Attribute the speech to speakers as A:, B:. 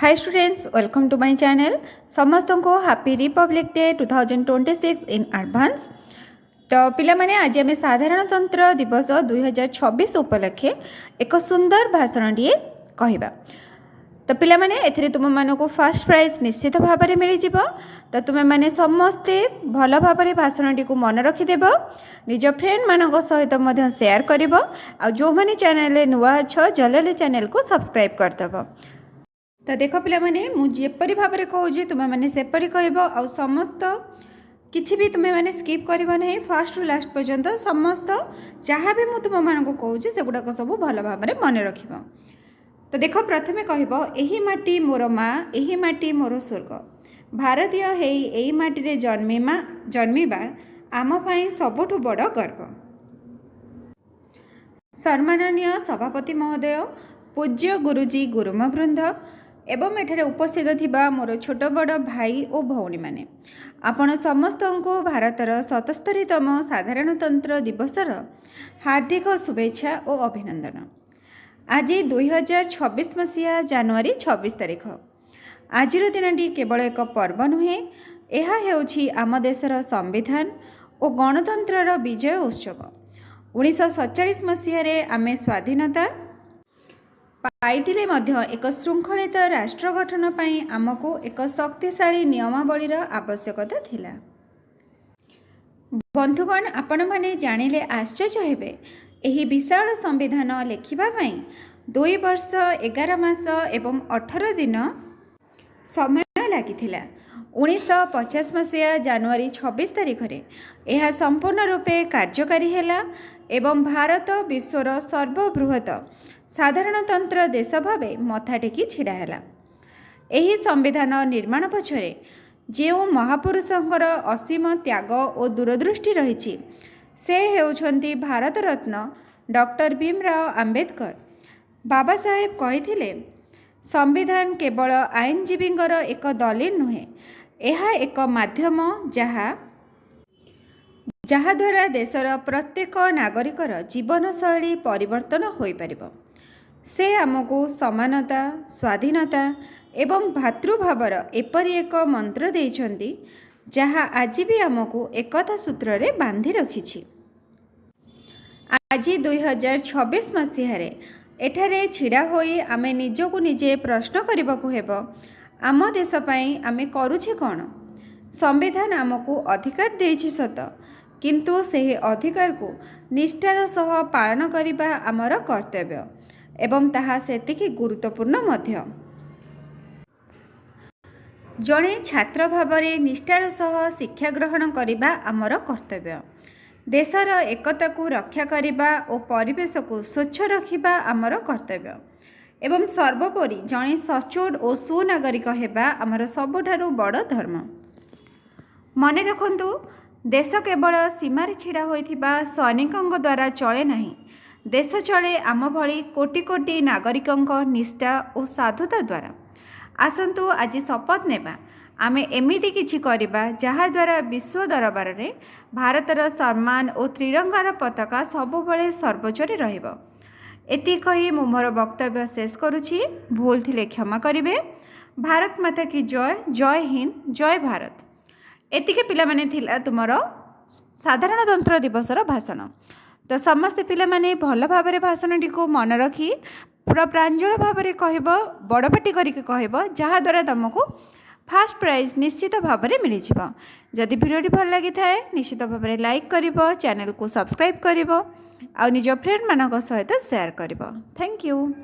A: Hi students, welcome to my channel. समस्त को happy Republic Day 2026 in advance. तो पिला माने आज आम साधारणतंत्र दिवस 2026 उपलक्षे एक सुंदर भाषण टे कहवा। तो पिला माने एथिरे तुम मानको फर्स्ट प्राइज निश्चित भाव में मिल जाव। तो तुम्हें माने समस्ते भल भाव में भाषण टी मन रखिदेव, निज फ्रेंड मानक सहित मध्य शेयर कर। जो मैंने चैनल नुआ अच्छ जल्दी चैनल को सब्सक्राइब करदेव। तो देख पिला माने मुझेपरी भाव में कहूँ तुम्हें मैंने सेपरी कहब आ समस्त किसी भी तुम्हें मैंने स्किप करना नहीं। फर्स्ट रु लास्ट पर्यंत समस्त जहाँ भी मुझे तुम मानक कहूँ से गुड़ाक सब भल भाव में मन रख। तो देख प्रथमे कहब एही माटी मोर माँ, एही माटी मोर स्वर्ग, भारतीय हेई एही माटी जन्मिबा आम पाई सबुठु बड़ गर्व। सम्माननीय सभापति महोदय, पूज्य गुरुजी गुरुमवृंद एवं एठारे उपस्थित थिबा मोर छोट बड़ भाई और भौणी माने, आपण समस्त को भारतर 77तम साधारणतंत्र दिवसर हार्दिक शुभेच्छा और अभिनंदन। आज 2026 मसीहा जनवरी 26 तारिख। आज दिनटी केवल एक पर्व नुहे, यह हेउछि आम देशर संविधान और गणतंत्रर विजय उत्सव। 1947 मसीह आमे स्वाधीनता पाइथिले मध्य एक श्रृंखलित राष्ट्र गठन पई आमको एक शक्तिशाली नियमावलीर आवश्यकता थिला। बंधुगण, आपण माने जानिले आश्चर्य हेबे, एही विशाल संविधान लेखिबा पई 2 वर्ष 11 मास एवं 18 दिन समय लागिथिला। 1950 मसीहा जनवरी 26 तारिख रे यह संपूर्ण रूपे कार्यकारी हेला एवं भारत विश्वर सर्वबृहत साधारणतंत्र देश भाव मथा टेकी छिड़ा है। यही संविधान निर्माण पछरे जो महापुरुषंकर असीम त्याग और दूरदृष्टि रही से हेउछंती भारत रत्न डॉक्टर भीमराव आंबेडकर। बाबा साहेब कहिथिले, संविधान केवल आईनजीवींकर एक दलील नुहे, यह एक माध्यम जहा द्वारा देशर प्रत्येक नागरिकर जीवनशैली परिवर्तन हो पारिबो। से आमको समानता, स्वाधीनता एवं भातृभावर एपरी एक मंत्र देइछंती जहा आज भी आमको एकता सूत्र रे बांधि रखिछि। आज 2026 मसीह एठारे छिड़ा होई आमे निजको निजे प्रश्न करबाकू हेबो, आम देश पई आमे करूछे कोन। संविधान आमको अधिकार देइछि सत, किंतु सेही अधिकार को निष्ठार सह पालन करिबा आमर कर्तव्य एवं ताहा सेतिकी गुरुत्वपूर्ण मध्य। जड़े छात्र भाव में निष्ठार सह शिक्षा ग्रहण करिबा आमर कर्तव्य। देशर एकता को रक्षा करिबा और परिवेश को स्वच्छ रखिबा आमर कर्तव्य एवं सर्वोपरि जड़े सचोट और सुनागरिक हेबा आमर सबुठारु बड़ धर्म। मने रखंतु, देश केवल सीमार छिड़ा होइथिबा सैनिकों द्वारा चले नहीं, देश चले आम भली कोटि कोटि नागरिकों निष्ठा और साधुता द्वारा। आसंतु आज शपथ नेबा आमे एमिति किछि करिबा जहा द्वारा विश्व दरबार रे भारतर सम्मान और त्रिरंगार पताका सबुबले सर्वोच्चरे रहिबो। एति कही मु मोर वक्तव्य शेष करुछि। भूल थिले क्षमा करिवे। भारत माता की जय। जय हिंद, जय भारत। एतिके पिला माने थिला तुमरो साधारणतंत्र दिवसर भाषण। तो समस्ते पिला माने भल भाव में भाषण टी को मन रखी पूरा प्रांजल भाव में कहब, बड़पाटी करके कहब, जहाद्वारा तुमको फास्ट प्राइज निश्चित भाव में मिल जाव। जदि भिडियोटी भल लगी थाए निश्चित भाव में लाइक करिवो, चैनल को सब्सक्राइब करिवो, आ निज फ्रेंड मानक सहित शेयर करिवो। Thank you.